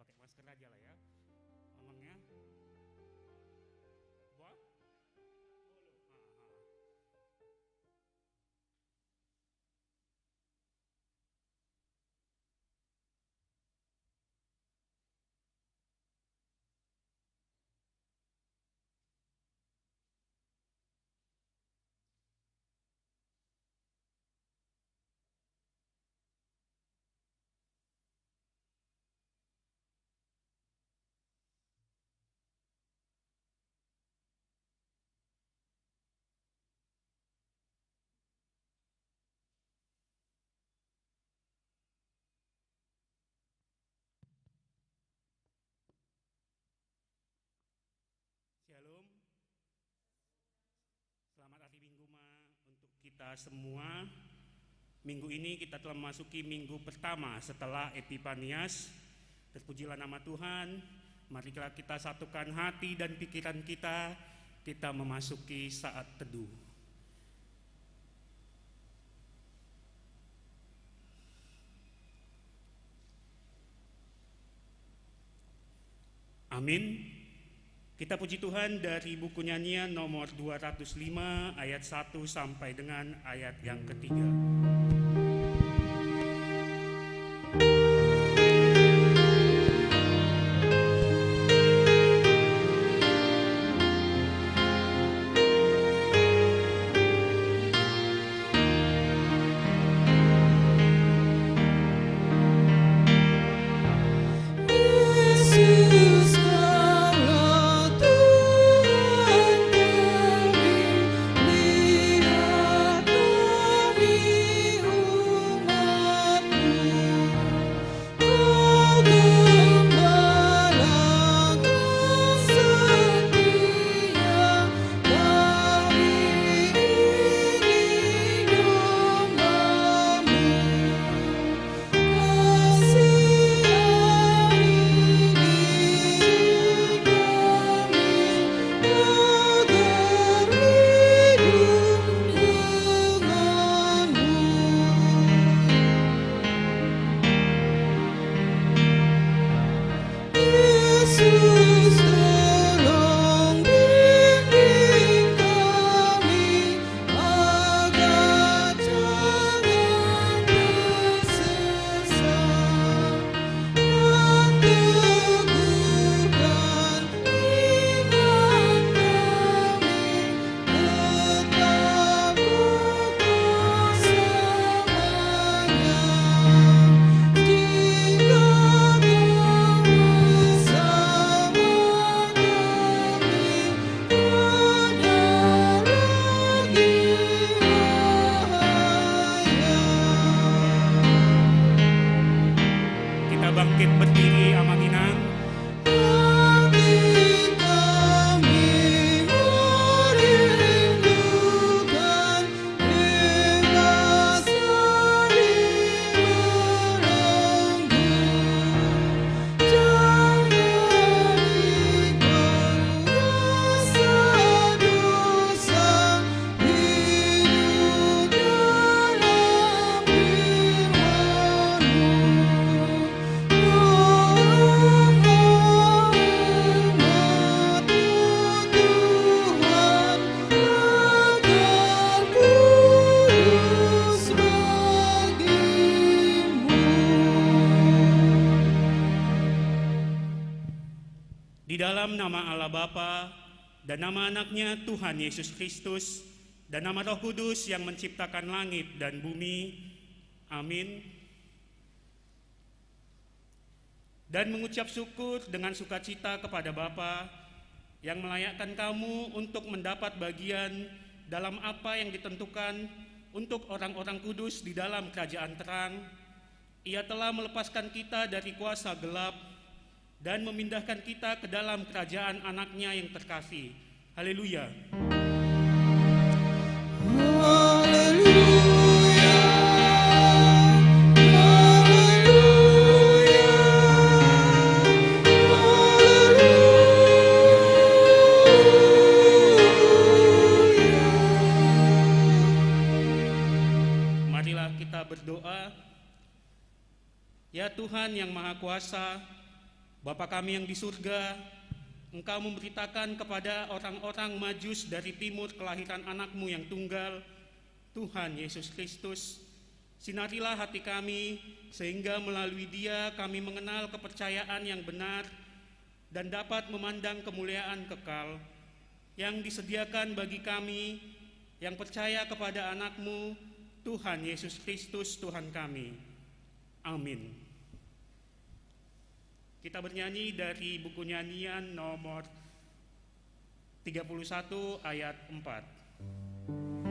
pakai masker aja lah ya. Ngomongnya. Wah. Shalom. Selamat hari Minggu untuk kita semua. Minggu ini kita telah memasuki minggu pertama setelah Epifanias. Terpujilah nama Tuhan. Marilah kita satukan hati dan pikiran kita. Kita memasuki saat teduh. Amin. Kita puji Tuhan dari buku nyanyian nomor 205 ayat 1 sampai dengan ayat yang ketiga. Dalam nama Allah Bapa dan nama anaknya Tuhan Yesus Kristus dan nama Roh Kudus yang menciptakan langit dan bumi. Amin. Dan mengucap syukur dengan sukacita kepada Bapa yang melayakkan kamu untuk mendapat bagian dalam apa yang ditentukan untuk orang-orang kudus di dalam kerajaan terang. Ia telah melepaskan kita dari kuasa gelap dan memindahkan kita ke dalam kerajaan anaknya yang terkasih. Haleluya. Marilah kita berdoa. Ya Tuhan yang Maha Kuasa, Bapa kami yang di surga, Engkau memberitakan kepada orang-orang Majus dari timur kelahiran anakmu yang tunggal, Tuhan Yesus Kristus. Sinarilah hati kami, sehingga melalui Dia kami mengenal kepercayaan yang benar dan dapat memandang kemuliaan kekal yang disediakan bagi kami yang percaya kepada anakmu, Tuhan Yesus Kristus, Tuhan kami. Amin. Kita bernyanyi dari buku nyanyian nomor 31 ayat 4.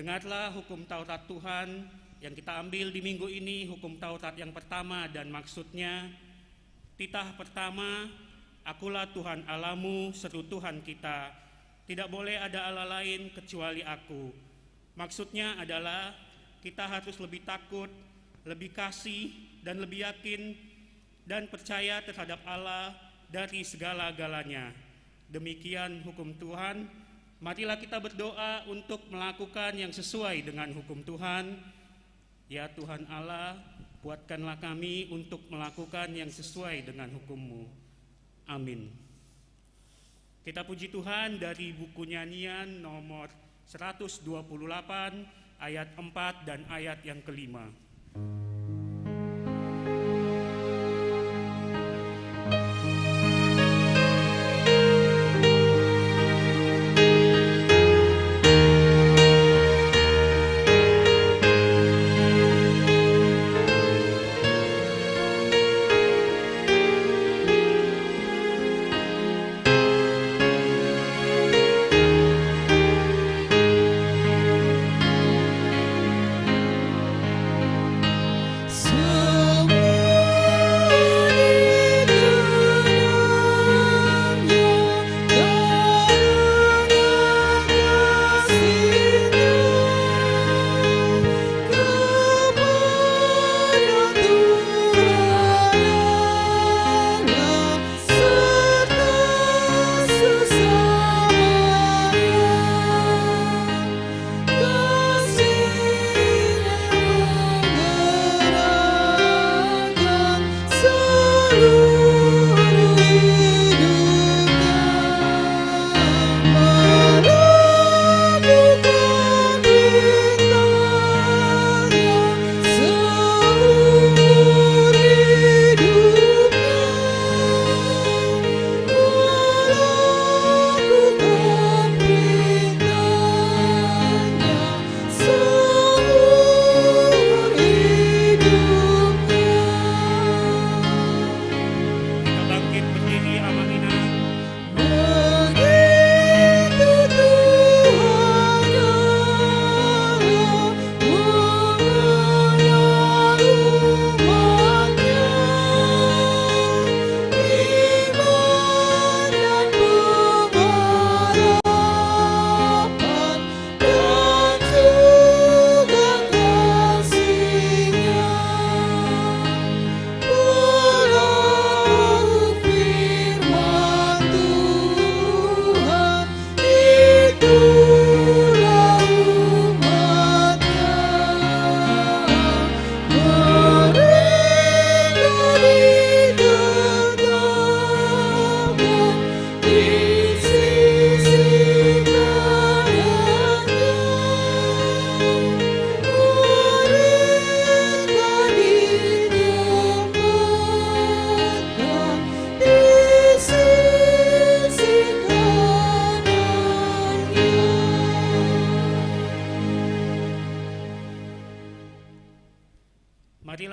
Dengarlah hukum Taurat Tuhan yang kita ambil di minggu ini, hukum Taurat yang pertama dan maksudnya, titah pertama, akulah Tuhan Allahmu, seru Tuhan kita, tidak boleh ada Allah lain kecuali aku. Maksudnya adalah kita harus lebih takut, lebih kasih, dan lebih yakin dan percaya terhadap Allah dari segala-galanya. Demikian hukum Tuhan. Marilah kita berdoa untuk melakukan yang sesuai dengan hukum Tuhan. Ya Tuhan Allah, kuatkanlah kami untuk melakukan yang sesuai dengan hukum-Mu. Amin. Kita puji Tuhan dari buku nyanyian nomor 128 ayat 4 dan ayat yang kelima.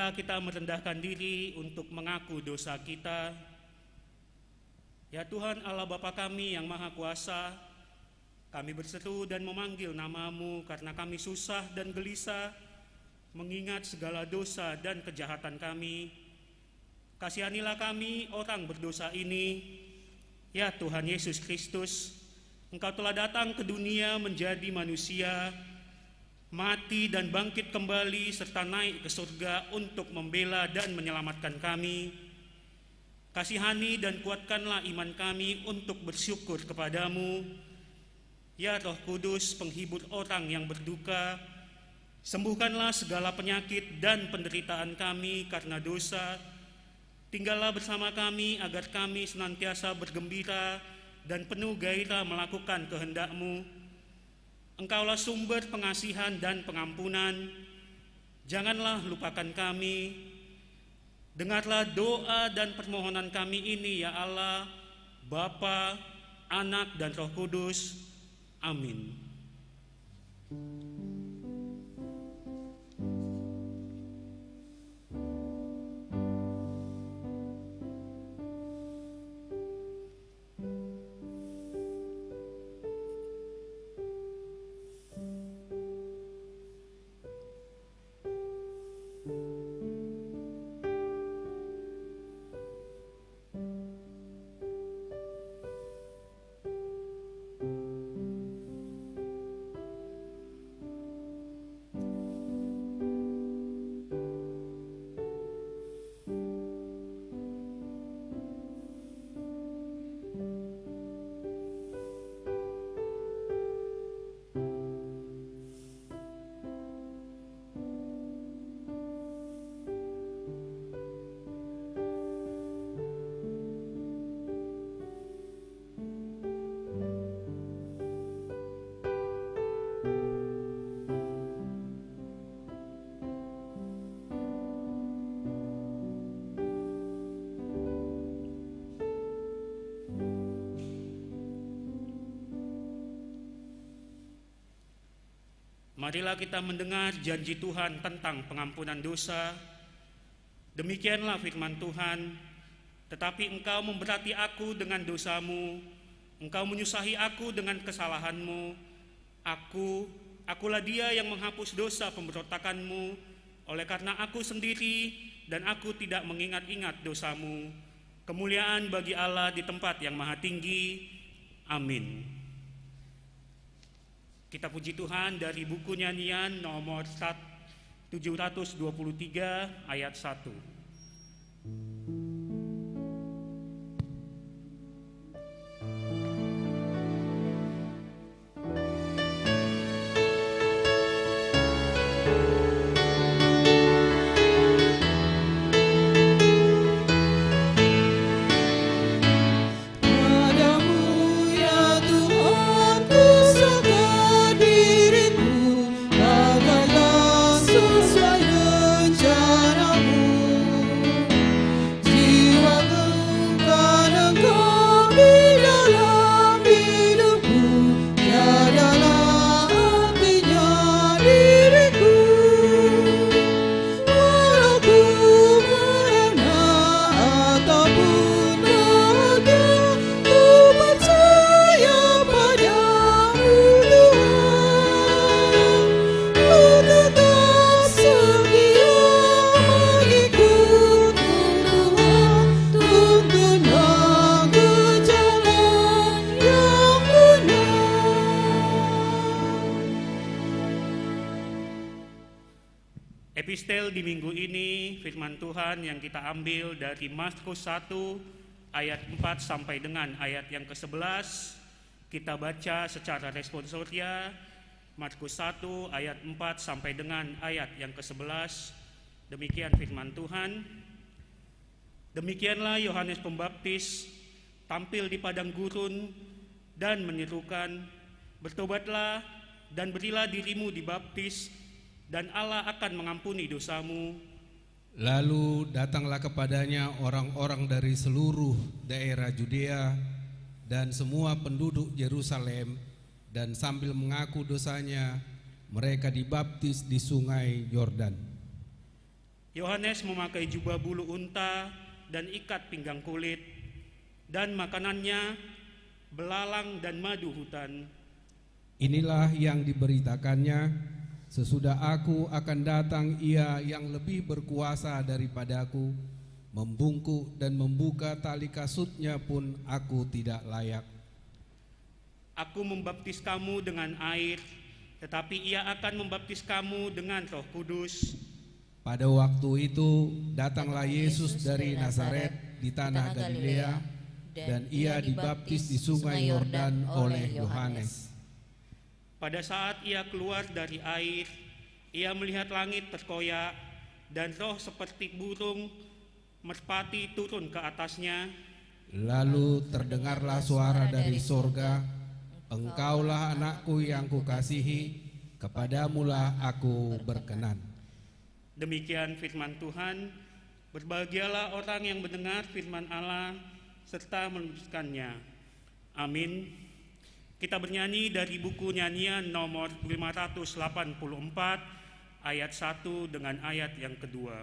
Marilah kita merendahkan diri untuk mengaku dosa kita. Ya Tuhan Allah Bapa kami yang Maha Kuasa, kami berseru dan memanggil nama-Mu karena kami susah dan gelisah mengingat segala dosa dan kejahatan kami. Kasihanilah kami orang berdosa ini. Ya Tuhan Yesus Kristus, Engkau telah datang ke dunia menjadi manusia, mati dan bangkit kembali serta naik ke surga untuk membela dan menyelamatkan kami. Kasihani dan kuatkanlah iman kami untuk bersyukur kepadamu. Ya Roh Kudus, penghibur orang yang berduka, sembuhkanlah segala penyakit dan penderitaan kami karena dosa. Tinggallah bersama kami agar kami senantiasa bergembira dan penuh gairah melakukan kehendak-Mu. Engkaulah sumber pengasihan dan pengampunan. Janganlah lupakan kami. Dengarlah doa dan permohonan kami ini ya Allah, Bapa, Anak, dan Roh Kudus. Amin. Marilah kita mendengar janji Tuhan tentang pengampunan dosa. Demikianlah firman Tuhan, tetapi engkau memberati aku dengan dosamu, engkau menyusahi aku dengan kesalahanmu. Akulah dia yang menghapus dosa pemberontakanmu, oleh karena aku sendiri dan aku tidak mengingat-ingat dosamu. Kemuliaan bagi Allah di tempat yang maha tinggi. Amin. Kita puji Tuhan dari buku nyanyian nomor 723 ayat 1. Epistel di minggu ini, firman Tuhan yang kita ambil dari Markus 1 ayat 4 sampai dengan ayat yang ke-11. Kita baca secara responsoria Markus 1 ayat 4 sampai dengan ayat yang ke-11. Demikian firman Tuhan. Demikianlah Yohanes Pembaptis tampil di padang gurun dan menyerukan, "Bertobatlah dan berilah dirimu dibaptis, dan Allah akan mengampuni dosamu." Lalu datanglah kepadanya orang-orang dari seluruh daerah Judea dan semua penduduk Yerusalem, dan sambil mengaku dosanya, mereka dibaptis di sungai Yordan. Yohanes memakai jubah bulu unta dan ikat pinggang kulit, dan makanannya belalang dan madu hutan. Inilah yang diberitakannya, sesudah aku akan datang ia yang lebih berkuasa daripadaku, membungkuk dan membuka tali kasutnya pun aku tidak layak. Aku membaptis kamu dengan air, tetapi ia akan membaptis kamu dengan Roh Kudus. Pada waktu itu datanglah Yesus dari Nazaret di tanah Galilea, dan ia dibaptis di sungai Yordan oleh Yohanes. Pada saat ia keluar dari air, ia melihat langit terkoyak dan roh seperti burung merpati turun ke atasnya. Lalu terdengarlah suara dari sorga, "Engkaulah anakku yang kukasihi, kepadamulah aku berkenan." Demikian firman Tuhan. Berbahagialah orang yang mendengar firman Allah serta meneruskannya. Amin. Kita bernyanyi dari buku nyanyian nomor 584 ayat 1 dengan ayat yang kedua.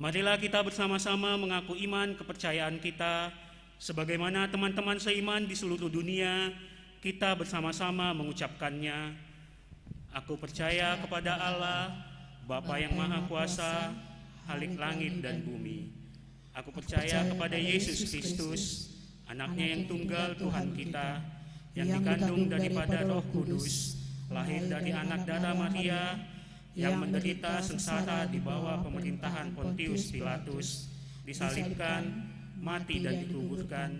Marilah kita bersama-sama mengaku iman kepercayaan kita, sebagaimana teman-teman seiman di seluruh dunia, kita bersama-sama mengucapkannya. Aku percaya kepada Allah, Bapa yang Maha Kuasa, Khalik langit dan bumi. Aku percaya kepada Yesus Kristus, anaknya yang tunggal Tuhan kita, yang dikandung daripada Roh Kudus, lahir dari anak darah Maria, yang menderita sengsara di bawah pemerintahan Pontius Pilatus, disalibkan, mati dan dikuburkan,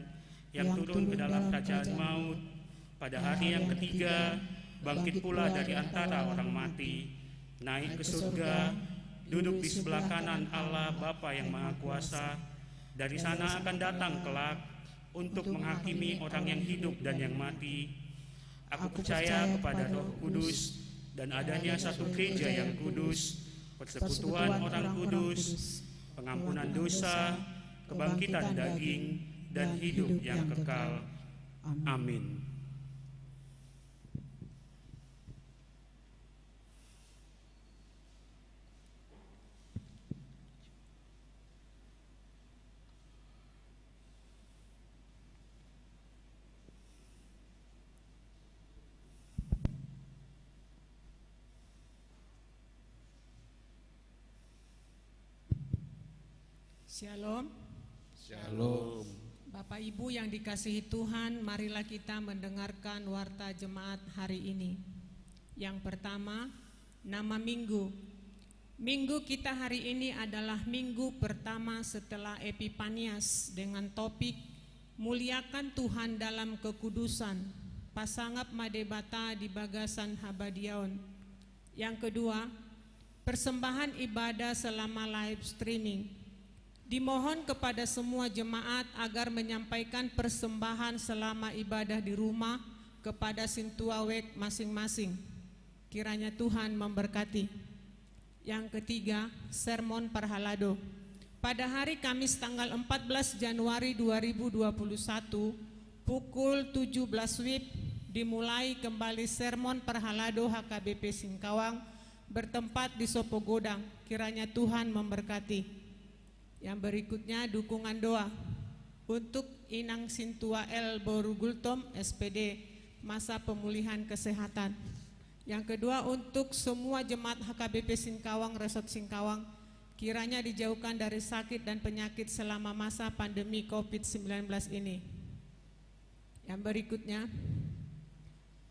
yang turun ke dalam kerajaan maut, pada hari yang ketiga bangkit pula dari antara orang mati, naik ke surga, duduk di sebelah kanan Allah Bapa yang Maha Kuasa. Dari sana akan datang kelak untuk menghakimi orang yang hidup dan yang mati. Aku percaya kepada Roh Kudus dan adanya satu gereja yang kudus, persekutuan orang kudus, pengampunan dosa, kebangkitan daging, dan hidup yang kekal. Amin. Shalom. Shalom. Bapak Ibu yang dikasihi Tuhan, marilah kita mendengarkan warta jemaat hari ini. Yang pertama, nama minggu. Minggu kita hari ini adalah minggu pertama setelah Epifanias dengan topik Muliakan Tuhan dalam Kekudusan, Pasangap Madebata di Bagasan Habadiaon. Yang kedua, persembahan ibadah selama live streaming. Dimohon kepada semua jemaat agar menyampaikan persembahan selama ibadah di rumah kepada Sintuawek masing-masing. Kiranya Tuhan memberkati. Yang ketiga, sermon Parhalado. Pada hari Kamis tanggal 14 Januari 2021 pukul 17 WIB dimulai kembali sermon Parhalado HKBP Singkawang bertempat di Sopogodang. Kiranya Tuhan memberkati. Yang berikutnya dukungan doa untuk Inang Sintua L. Borugultom SPD masa pemulihan kesehatan. Yang kedua untuk semua jemaat HKBP Singkawang, Resort Singkawang, kiranya dijauhkan dari sakit dan penyakit selama masa pandemi COVID-19 ini. Yang berikutnya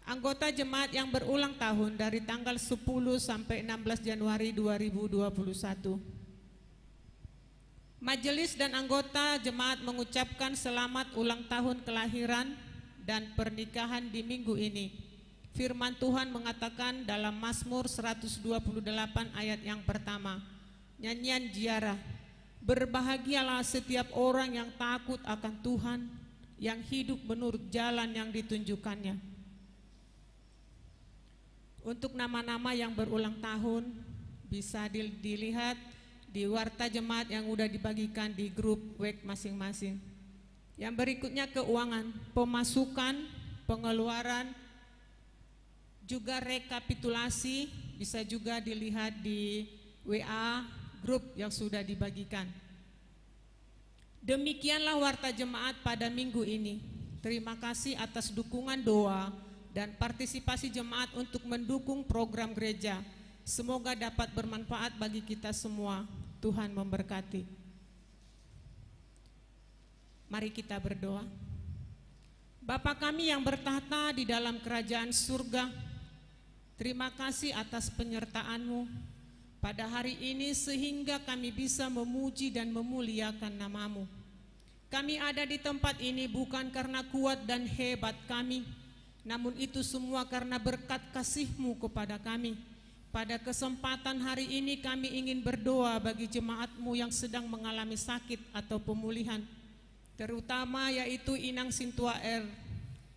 anggota jemaat yang berulang tahun dari tanggal 10 sampai 16 Januari 2021. Majelis dan anggota jemaat mengucapkan selamat ulang tahun kelahiran dan pernikahan di minggu ini. Firman Tuhan mengatakan dalam Mazmur 128 ayat yang pertama, nyanyian ziarah, berbahagialah setiap orang yang takut akan Tuhan, yang hidup menurut jalan yang ditunjukkannya. Untuk nama-nama yang berulang tahun bisa dilihat di warta jemaat yang sudah dibagikan di grup WEK masing-masing. Yang berikutnya keuangan, pemasukan, pengeluaran, juga rekapitulasi bisa juga dilihat di WA grup yang sudah dibagikan. Demikianlah warta jemaat pada minggu ini. Terima kasih atas dukungan doa dan partisipasi jemaat untuk mendukung program gereja. Semoga dapat bermanfaat bagi kita semua. Tuhan memberkati. Mari kita berdoa. Bapa kami yang bertahta di dalam kerajaan surga, terima kasih atas penyertaan-Mu pada hari ini sehingga kami bisa memuji dan memuliakan nama-Mu. Kami ada di tempat ini bukan karena kuat dan hebat kami, namun itu semua karena berkat kasih-Mu kepada kami. Pada kesempatan hari ini kami ingin berdoa bagi jemaat-Mu yang sedang mengalami sakit atau pemulihan, terutama yaitu Inang Sintua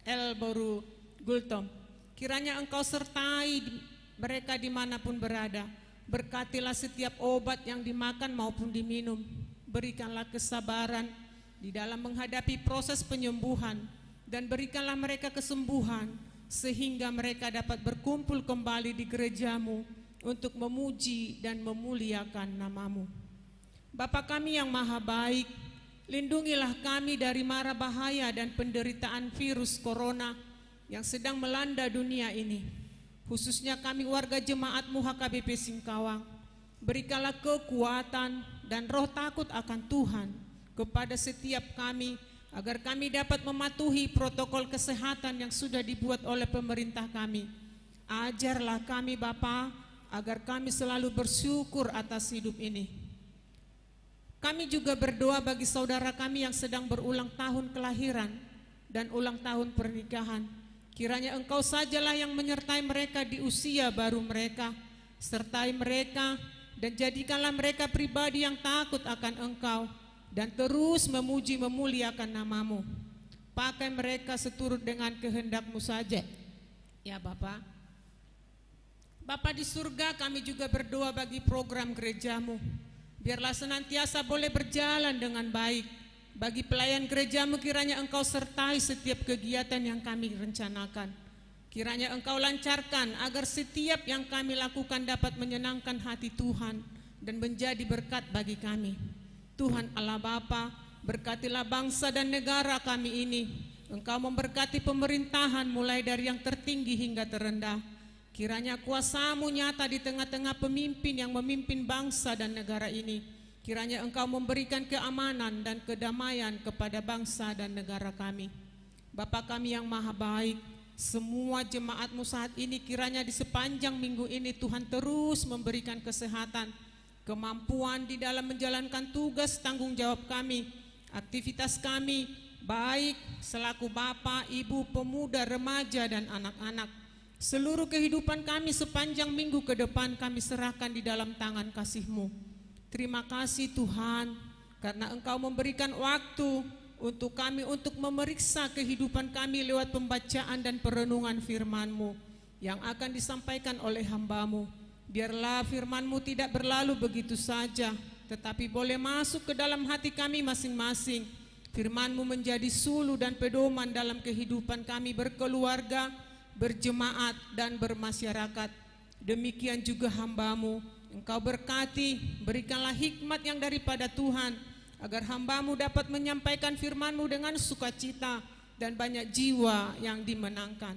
L. Borugultom. Kiranya Engkau sertai mereka dimanapun berada. Berkatilah setiap obat yang dimakan maupun diminum. Berikanlah kesabaran di dalam menghadapi proses penyembuhan, dan berikanlah mereka kesembuhan sehingga mereka dapat berkumpul kembali di gereja-Mu untuk memuji dan memuliakan nama-Mu. Bapa kami yang maha baik, lindungilah kami dari mara bahaya dan penderitaan virus corona yang sedang melanda dunia ini. Khususnya kami warga jemaat-Mu HKBP Singkawang, berikanlah kekuatan dan roh takut akan Tuhan kepada setiap kami, agar kami dapat mematuhi protokol kesehatan yang sudah dibuat oleh pemerintah kami. Ajarlah kami Bapa, agar kami selalu bersyukur atas hidup ini. Kami juga berdoa bagi saudara kami yang sedang berulang tahun kelahiran dan ulang tahun pernikahan. Kiranya Engkau sajalah yang menyertai mereka di usia baru mereka. Sertai mereka dan jadikanlah mereka pribadi yang takut akan Engkau dan terus memuji memuliakan nama-Mu. Pakai mereka seturut dengan kehendak-Mu saja, ya Bapa. Bapa di surga, kami juga berdoa bagi program gereja-Mu. Biarlah senantiasa boleh berjalan dengan baik. Bagi pelayan gereja-Mu, kiranya Engkau sertai setiap kegiatan yang kami rencanakan. Kiranya Engkau lancarkan agar setiap yang kami lakukan dapat menyenangkan hati Tuhan dan menjadi berkat bagi kami. Tuhan Allah Bapa, berkatilah bangsa dan negara kami ini. Engkau memberkati pemerintahan mulai dari yang tertinggi hingga terendah. Kiranya kuasa-Mu nyata di tengah-tengah pemimpin yang memimpin bangsa dan negara ini. Kiranya Engkau memberikan keamanan dan kedamaian kepada bangsa dan negara kami. Bapa kami yang maha baik, semua jemaat-Mu saat ini kiranya di sepanjang minggu ini Tuhan terus memberikan kesehatan, kemampuan di dalam menjalankan tugas tanggung jawab kami, aktivitas kami, baik selaku Bapak, Ibu, pemuda, remaja, dan anak-anak. Seluruh kehidupan kami sepanjang minggu ke depan kami serahkan di dalam tangan kasih-Mu. Terima kasih Tuhan, karena Engkau memberikan waktu untuk kami untuk memeriksa kehidupan kami lewat pembacaan dan perenungan firman-Mu yang akan disampaikan oleh hamba-Mu. Biarlah firman-Mu tidak berlalu begitu saja, tetapi boleh masuk ke dalam hati kami masing-masing. Firman-Mu menjadi sulu dan pedoman dalam kehidupan kami berkeluarga, berjemaat, dan bermasyarakat. Demikian juga hamba-Mu, Engkau berkati, berikanlah hikmat yang daripada Tuhan, agar hamba-Mu dapat menyampaikan firman-Mu dengan sukacita dan banyak jiwa yang dimenangkan.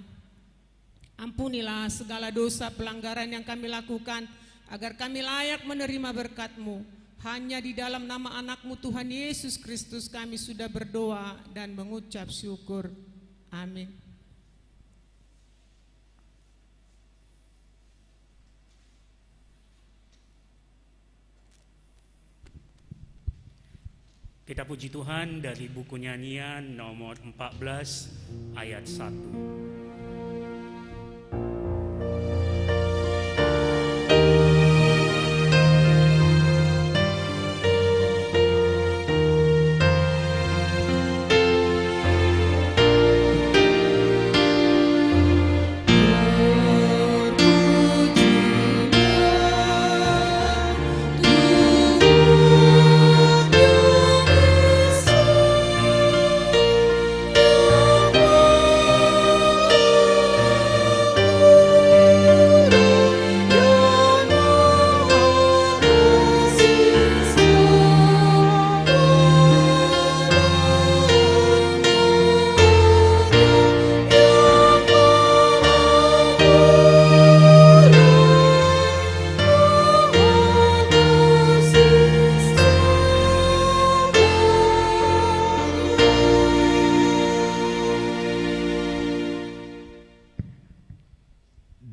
Ampunilah segala dosa pelanggaran yang kami lakukan, agar kami layak menerima berkat-Mu. Hanya di dalam nama anak-Mu Tuhan Yesus Kristus kami sudah berdoa dan mengucap syukur. Amin. Kita puji Tuhan dari buku nyanyian nomor 14 ayat 1.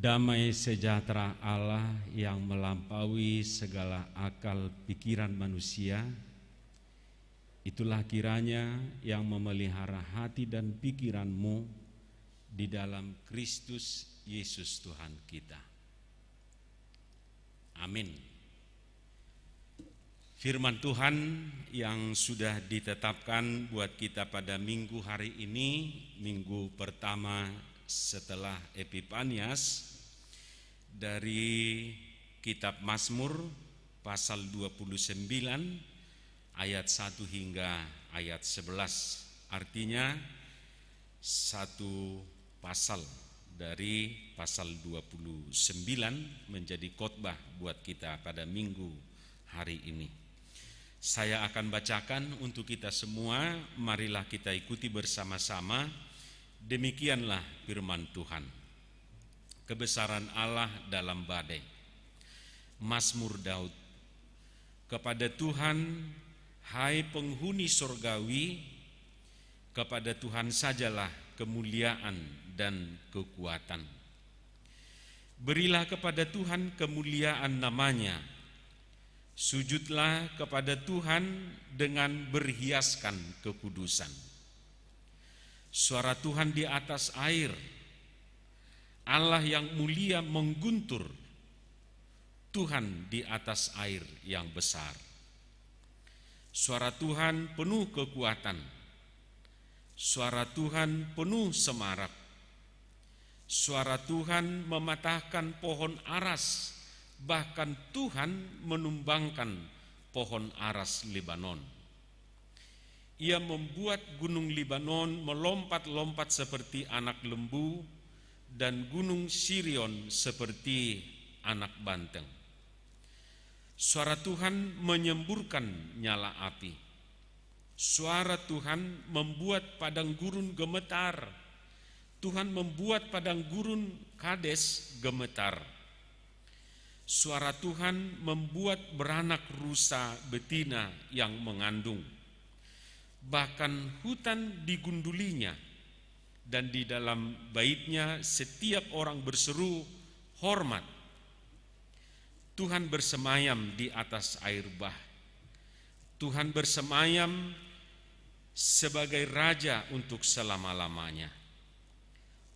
Damai sejahtera Allah yang melampaui segala akal pikiran manusia, itulah kiranya yang memelihara hati dan pikiranmu di dalam Kristus Yesus Tuhan kita. Amin. Firman Tuhan yang sudah ditetapkan buat kita pada minggu hari ini, minggu pertama setelah Epifanias, dari kitab Mazmur pasal 29 ayat 1 hingga ayat 11. Artinya satu pasal dari pasal 29 menjadi khotbah buat kita pada minggu hari ini. Saya akan bacakan untuk kita semua, marilah kita ikuti bersama-sama. Demikianlah firman Tuhan. Kebesaran Allah dalam badai. Mazmur Daud. Kepada Tuhan, hai penghuni surgawi, kepada Tuhan sajalah kemuliaan dan kekuatan. Berilah kepada Tuhan kemuliaan namanya. Sujudlah kepada Tuhan dengan berhiaskan kekudusan. Suara Tuhan di atas air, Allah yang mulia mengguntur, Tuhan di atas air yang besar. Suara Tuhan penuh kekuatan. Suara Tuhan penuh semarak. Suara Tuhan mematahkan pohon aras, bahkan Tuhan menumbangkan pohon aras Libanon. Ia membuat gunung Libanon melompat-lompat seperti anak lembu dan gunung Sirion seperti anak banteng. Suara Tuhan menyemburkan nyala api. Suara Tuhan membuat padang gurun gemetar. Tuhan membuat padang gurun Kades gemetar. Suara Tuhan membuat beranak rusa betina yang mengandung. Bahkan hutan digundulinya, dan di dalam baitnya setiap orang berseru hormat. Tuhan bersemayam di atas air bah. Tuhan bersemayam sebagai Raja untuk selama-lamanya.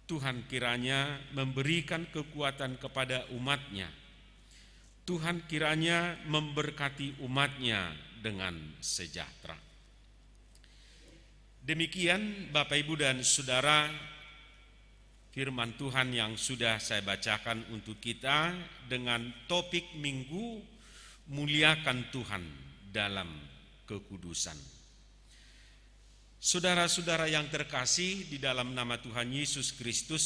Tuhan kiranya memberikan kekuatan kepada umatnya. Tuhan kiranya memberkati umatnya dengan sejahtera. Demikian Bapak Ibu dan Saudara, firman Tuhan yang sudah saya bacakan untuk kita dengan topik minggu, muliakan Tuhan dalam kekudusan. Saudara-saudara yang terkasih di dalam nama Tuhan Yesus Kristus,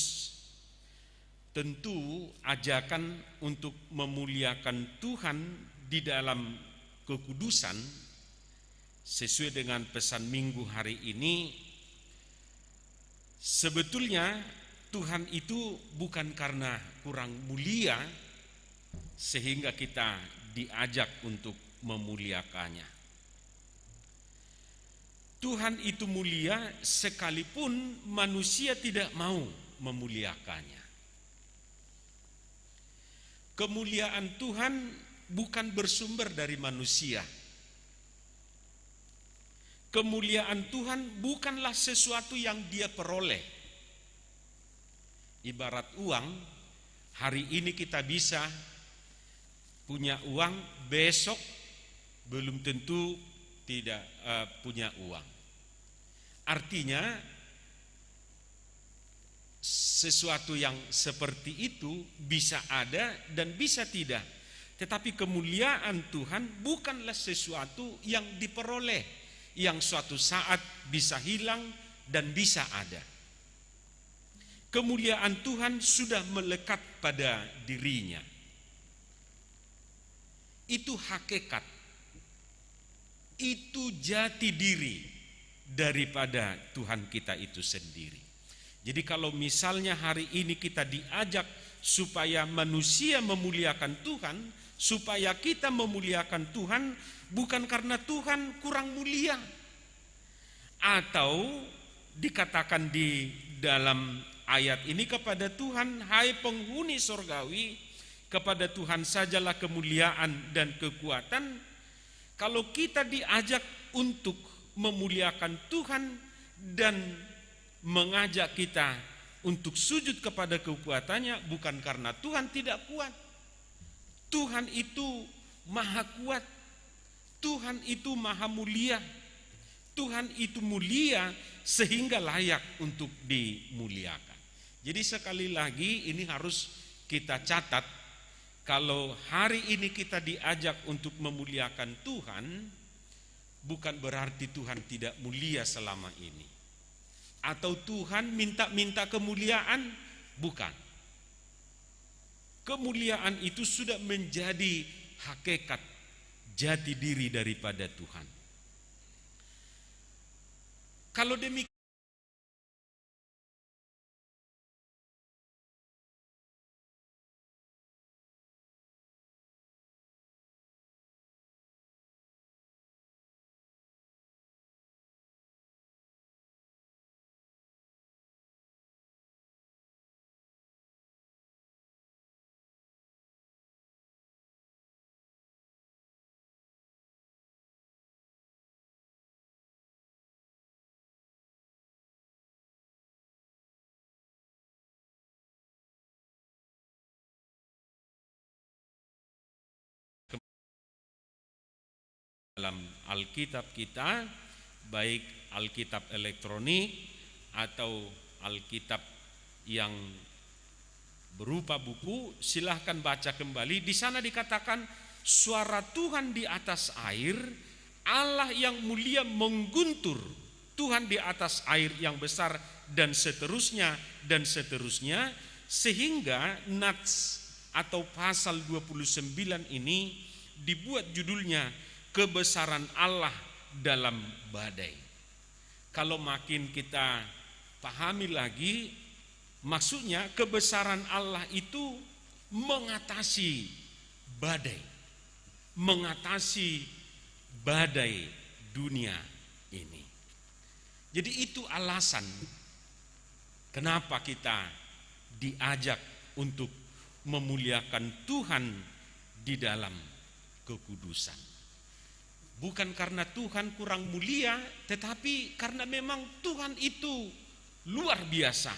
tentu ajakan untuk memuliakan Tuhan di dalam kekudusan sesuai dengan pesan minggu hari ini, sebetulnya Tuhan itu bukan karena kurang mulia sehingga kita diajak untuk memuliakannya. Tuhan itu mulia sekalipun manusia tidak mau memuliakannya. Kemuliaan Tuhan bukan bersumber dari manusia. Kemuliaan Tuhan bukanlah sesuatu yang dia peroleh. Ibarat uang, hari ini kita bisa punya uang, besok belum tentu tidak punya uang. Artinya sesuatu yang seperti itu bisa ada dan bisa tidak. Tetapi kemuliaan Tuhan bukanlah sesuatu yang diperoleh, yang suatu saat bisa hilang dan bisa ada. Kemuliaan Tuhan sudah melekat pada dirinya. Itu hakikat, itu jati diri daripada Tuhan kita itu sendiri. Jadi kalau misalnya hari ini kita diajak supaya manusia memuliakan Tuhan, supaya kita memuliakan Tuhan, bukan karena Tuhan kurang mulia, atau dikatakan di dalam ayat ini kepada Tuhan, hai penghuni sorgawi, kepada Tuhan sajalah kemuliaan dan kekuatan. Kalau kita diajak untuk memuliakan Tuhan dan mengajak kita untuk sujud kepada kekuatannya, bukan karena Tuhan tidak kuat. Tuhan itu maha kuat, Tuhan itu maha mulia, Tuhan itu mulia sehingga layak untuk dimuliakan. Jadi sekali lagi ini harus kita catat, kalau hari ini kita diajak untuk memuliakan Tuhan, bukan berarti Tuhan tidak mulia selama ini, atau Tuhan minta kemuliaan, bukan. Kemuliaan itu sudah menjadi hakikat jati diri daripada Tuhan. Kalau demikian dalam Alkitab kita, baik Alkitab elektronik atau Alkitab yang berupa buku, silahkan baca kembali. Di sana dikatakan suara Tuhan di atas air, Allah yang mulia mengguntur, Tuhan di atas air yang besar, dan seterusnya dan seterusnya, sehingga nats atau pasal 29 ini dibuat judulnya kebesaran Allah dalam badai. Kalau makin kita pahami lagi, maksudnya kebesaran Allah itu mengatasi badai, mengatasi badai dunia ini. Jadi itu alasan kenapa kita diajak untuk memuliakan Tuhan di dalam kekudusan. Bukan karena Tuhan kurang mulia, tetapi karena memang Tuhan itu luar biasa.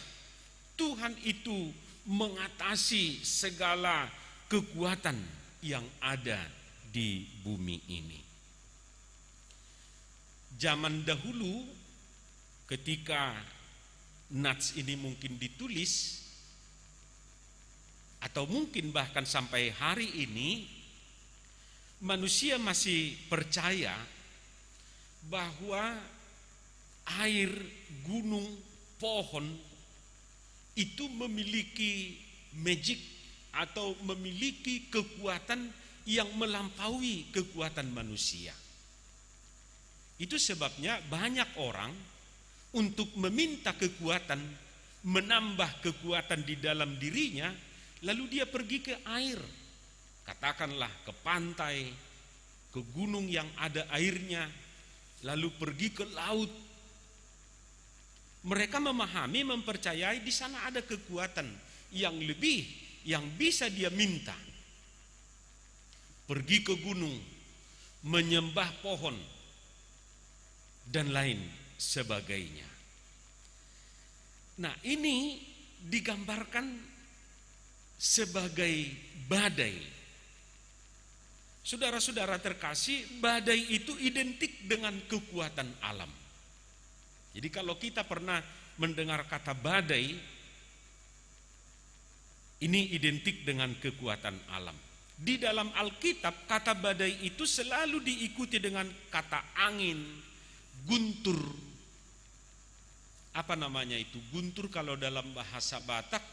Tuhan itu mengatasi segala kekuatan yang ada di bumi ini. Zaman dahulu ketika nats ini mungkin ditulis, atau mungkin bahkan sampai hari ini, manusia masih percaya bahwa air, gunung, pohon itu memiliki magic atau memiliki kekuatan yang melampaui kekuatan manusia. Itu sebabnya banyak orang untuk meminta kekuatan, menambah kekuatan di dalam dirinya, lalu dia pergi ke air. Katakanlah ke pantai, ke gunung yang ada airnya, lalu pergi ke laut. Mereka memahami, mempercayai di sana ada kekuatan yang lebih, yang bisa dia minta. Pergi ke gunung, menyembah pohon, dan lain sebagainya. Nah, ini digambarkan sebagai badai. Saudara-saudara terkasih, badai itu identik dengan kekuatan alam. Jadi kalau kita pernah mendengar kata badai, ini identik dengan kekuatan alam. Di dalam Alkitab, kata badai itu selalu diikuti dengan kata angin, guntur. Apa namanya itu? Guntur kalau dalam bahasa Batak,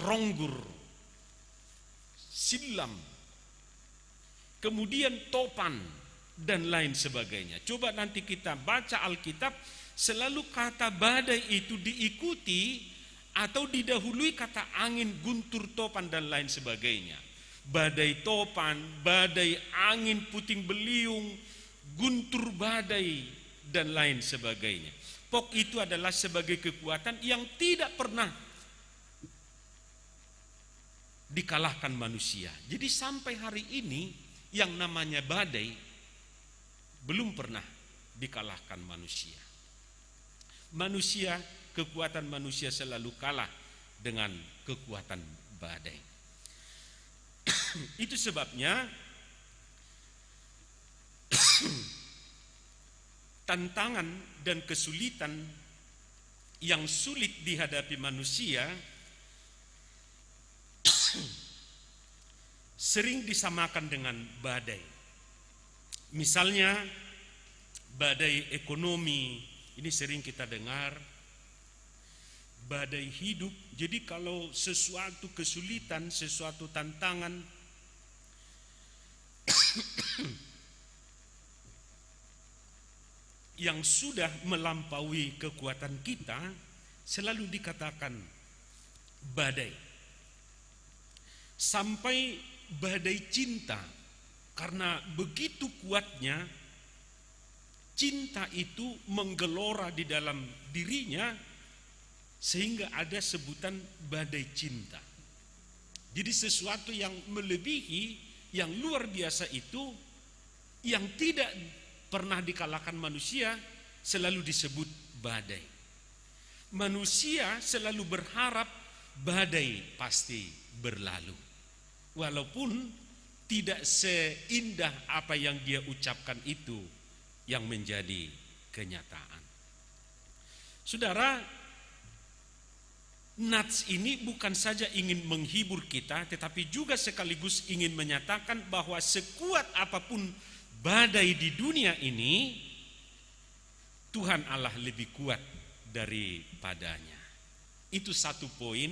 ronggur, silam, kemudian topan, dan lain sebagainya. Coba nanti kita baca Alkitab, selalu kata badai itu diikuti atau didahului kata angin, guntur, topan, dan lain sebagainya. Badai topan, badai angin puting beliung, guntur badai, dan lain sebagainya. Pok itu adalah sebagai kekuatan yang tidak pernah dikalahkan manusia. Jadi sampai hari ini yang namanya badai belum pernah dikalahkan manusia. Manusia, kekuatan manusia selalu kalah dengan kekuatan badai. Itu sebabnya tantangan dan kesulitan yang sulit dihadapi manusia sering disamakan dengan badai. Misalnya badai ekonomi, ini sering kita dengar. Badai hidup, jadi kalau sesuatu kesulitan, sesuatu tantangan yang sudah melampaui kekuatan kita, selalu dikatakan badai. Sampai badai cinta, karena begitu kuatnya cinta itu menggelora di dalam dirinya, sehingga ada sebutan badai cinta. Jadi sesuatu yang melebihi, yang luar biasa itu, yang tidak pernah dikalahkan manusia, selalu disebut badai. Manusia selalu berharap badai pasti berlalu. Walaupun tidak seindah apa yang dia ucapkan itu yang menjadi kenyataan. Saudara, nats ini bukan saja ingin menghibur kita, tetapi juga sekaligus ingin menyatakan bahwa sekuat apapun badai di dunia ini, Tuhan Allah lebih kuat daripadanya. Itu satu poin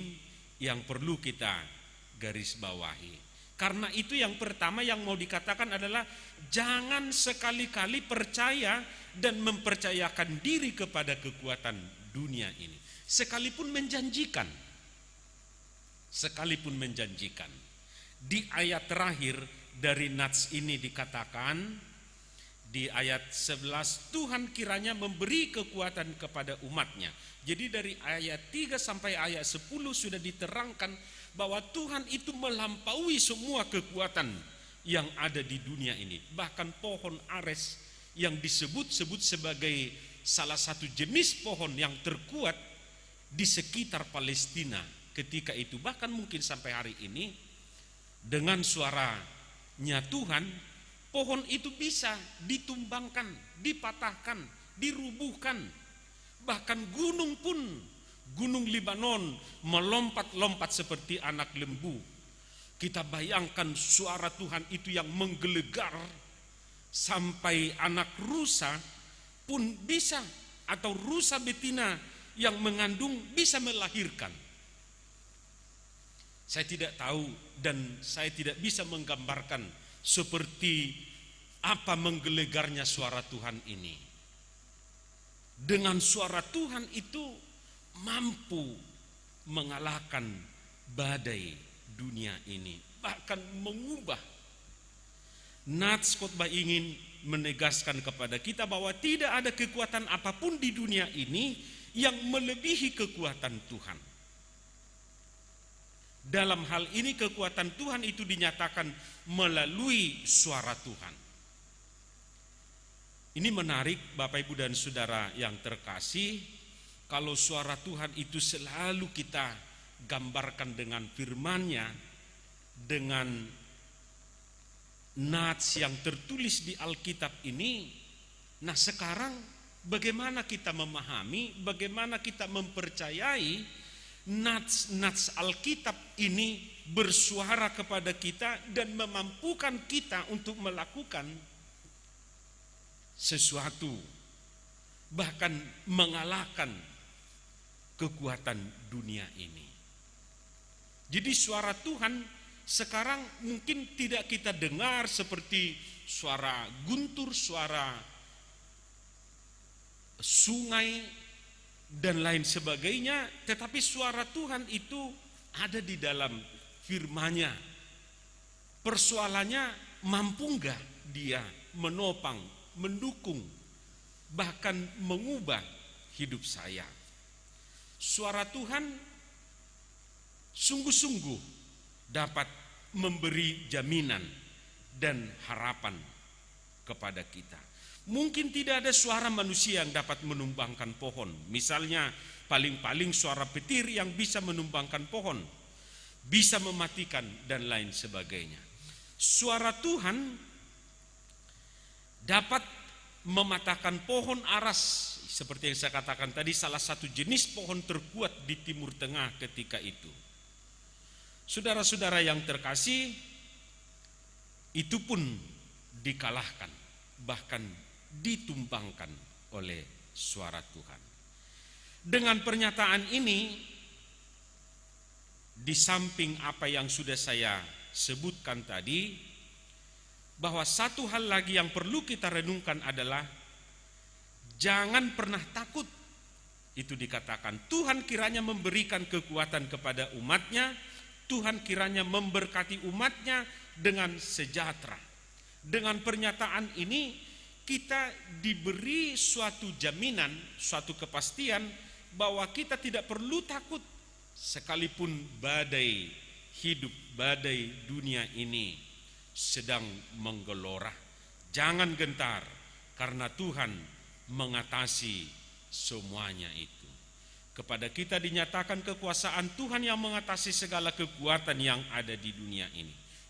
yang perlu kita garis bawahi. Karena itu yang pertama yang mau dikatakan adalah jangan sekali-kali percaya dan mempercayakan diri kepada kekuatan dunia ini. Sekalipun menjanjikan. Di ayat terakhir dari nats ini dikatakan, di ayat 11, Tuhan kiranya memberi kekuatan kepada umatnya. Jadi dari ayat 3 sampai ayat 10 sudah diterangkan bahwa Tuhan itu melampaui semua kekuatan yang ada di dunia ini. Bahkan pohon ares yang disebut-sebut sebagai salah satu jenis pohon yang terkuat di sekitar Palestina ketika itu, bahkan mungkin sampai hari ini, dengan suaranya Tuhan, pohon itu bisa ditumbangkan, dipatahkan, dirubuhkan. Bahkan gunung pun, gunung Libanon melompat-lompat seperti anak lembu. Kita bayangkan suara Tuhan itu yang menggelegar sampai anak rusa pun bisa, atau rusa betina yang mengandung bisa melahirkan. Saya tidak tahu dan saya tidak bisa menggambarkan seperti apa menggelegarnya suara Tuhan ini. Dengan suara Tuhan itu mampu mengalahkan badai dunia ini, bahkan mengubah. Nats khotbah ingin menegaskan kepada kita bahwa tidak ada kekuatan apapun di dunia ini yang melebihi kekuatan Tuhan. Dalam hal ini kekuatan Tuhan itu dinyatakan melalui suara Tuhan. Ini menarik Bapak Ibu dan Saudara yang terkasih, kalau suara Tuhan itu selalu kita gambarkan dengan firman-Nya, dengan nats yang tertulis di Alkitab ini. Nah sekarang bagaimana kita memahami, bagaimana kita mempercayai nats Alkitab ini bersuara kepada kita dan memampukan kita untuk melakukan sesuatu, bahkan mengalahkan kekuatan dunia ini. Jadi suara Tuhan sekarang mungkin tidak kita dengar seperti suara guntur, suara sungai dan lain sebagainya, tetapi suara Tuhan itu ada di dalam firman-Nya. Persoalannya, mampu enggak dia menopang, mendukung, bahkan mengubah hidup saya. Suara Tuhan sungguh-sungguh dapat memberi jaminan dan harapan kepada kita. Mungkin tidak ada suara manusia yang dapat menumbangkan pohon. Misalnya paling-paling suara petir yang bisa menumbangkan pohon, bisa mematikan dan lain sebagainya. Suara Tuhan dapat mematahkan pohon aras, seperti yang saya katakan tadi, salah satu jenis pohon terkuat di Timur Tengah ketika itu. Saudara-saudara yang terkasih, itu pun dikalahkan, bahkan ditumbangkan oleh suara Tuhan. Dengan pernyataan ini, di samping apa yang sudah saya sebutkan tadi, bahwa satu hal lagi yang perlu kita renungkan adalah jangan pernah takut. Itu dikatakan Tuhan kiranya memberikan kekuatan kepada umatnya, Tuhan kiranya memberkati umatnya dengan sejahtera. Dengan pernyataan ini kita diberi suatu jaminan, suatu kepastian bahwa kita tidak perlu takut sekalipun badai hidup, badai dunia ini sedang menggelora. Jangan gentar karena Tuhan mengatasi semuanya itu. Kepada kita dinyatakan kekuasaan Tuhan yang mengatasi segala kekuatan yang ada di dunia ini.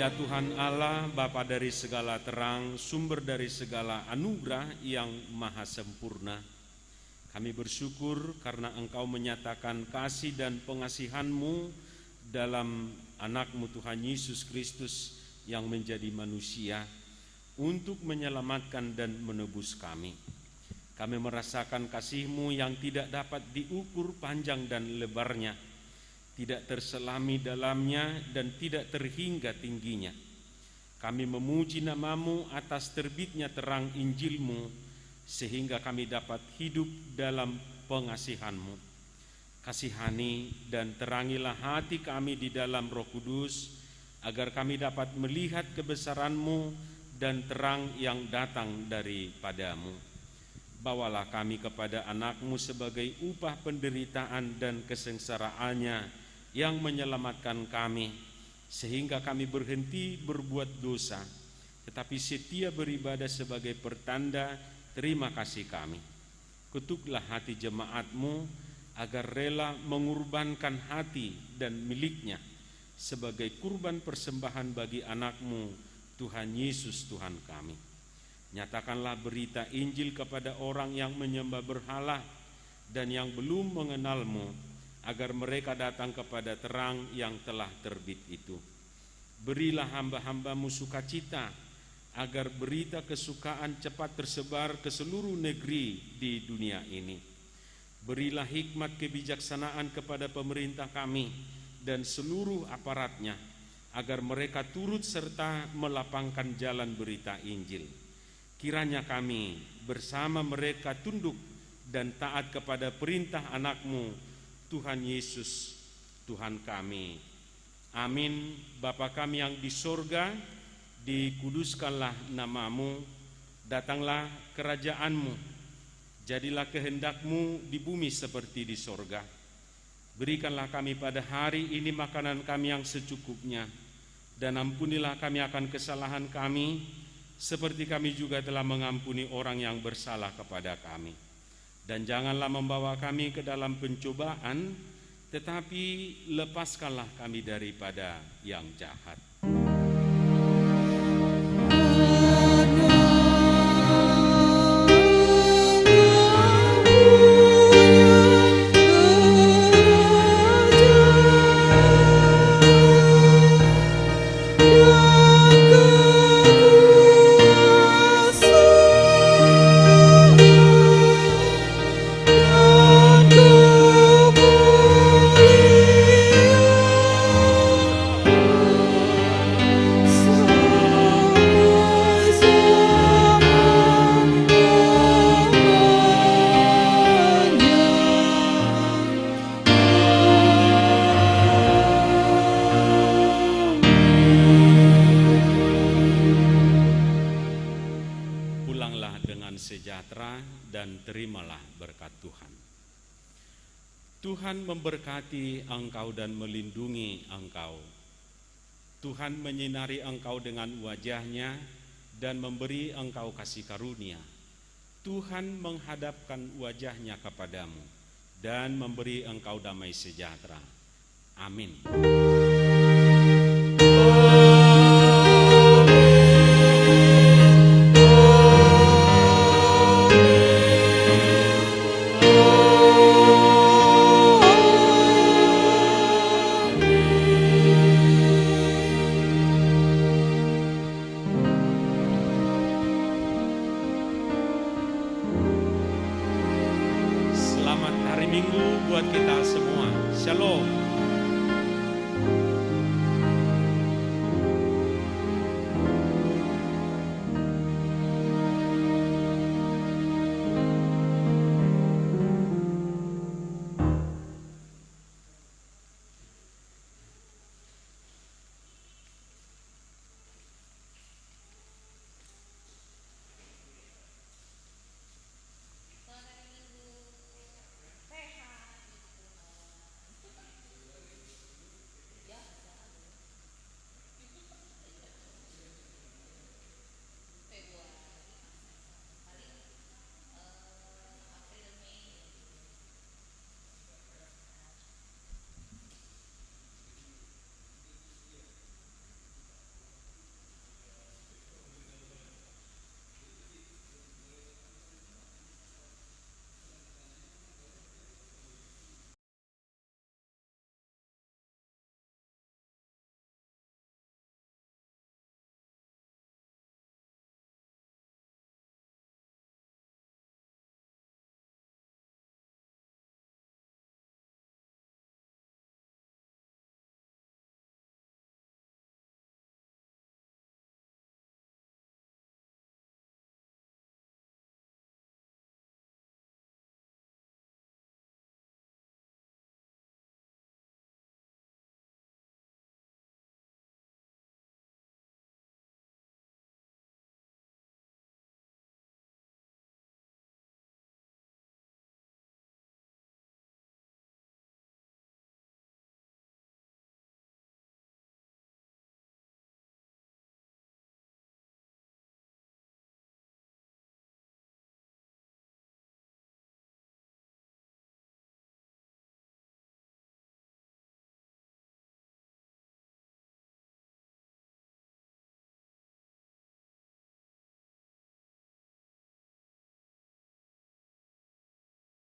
Ya Tuhan Allah, Bapa dari segala terang, sumber dari segala anugerah yang maha sempurna, kami bersyukur karena Engkau menyatakan kasih dan pengasihan-Mu dalam anak-Mu Tuhan Yesus Kristus yang menjadi manusia untuk menyelamatkan dan menebus kami. Kami merasakan kasih-Mu yang tidak dapat diukur panjang dan lebarnya, tidak terselami dalamnya dan tidak terhingga tingginya. Kami memuji nama-Mu atas terbitnya terang Injil-Mu, sehingga kami dapat hidup dalam pengasihan-Mu. Kasihani dan terangilah hati kami di dalam Roh Kudus, agar kami dapat melihat kebesaran-Mu dan terang yang datang daripada-Mu. Bawalah kami kepada anak-Mu sebagai upah penderitaan dan kesengsaraannya yang menyelamatkan kami, sehingga kami berhenti berbuat dosa, tetapi setia beribadah sebagai pertanda terima kasih kami. Ketuklah hati jemaat-Mu agar rela mengorbankan hati dan miliknya sebagai kurban persembahan bagi anak-Mu Tuhan Yesus Tuhan kami. Nyatakanlah berita Injil kepada orang yang menyembah berhala dan yang belum mengenal-Mu, agar mereka datang kepada terang yang telah terbit itu. Berilah hamba-hamba-Mu sukacita, agar berita kesukaan cepat tersebar ke seluruh negeri di dunia ini. Berilah hikmat kebijaksanaan kepada pemerintah kami dan seluruh aparatnya, agar mereka turut serta melapangkan jalan berita Injil. Kiranya kami bersama mereka tunduk dan taat kepada perintah anak-Mu Tuhan Yesus Tuhan kami. Amin. Bapa kami yang di sorga, dikuduskanlah nama-Mu, datanglah kerajaan-Mu, jadilah kehendak-Mu di bumi seperti di sorga. Berikanlah kami pada hari ini makanan kami yang secukupnya, dan ampunilah kami akan kesalahan kami, seperti kami juga telah mengampuni orang yang bersalah kepada kami. Dan janganlah membawa kami ke dalam pencobaan, tetapi lepaskanlah kami daripada yang jahat. Tuhan memberkati engkau dan melindungi engkau. Tuhan menyinari engkau dengan wajah-Nya dan memberi engkau kasih karunia. Tuhan menghadapkan wajah-Nya kepadamu dan memberi engkau damai sejahtera. Amin. Selamat hari Minggu buat kita semua. Shalom.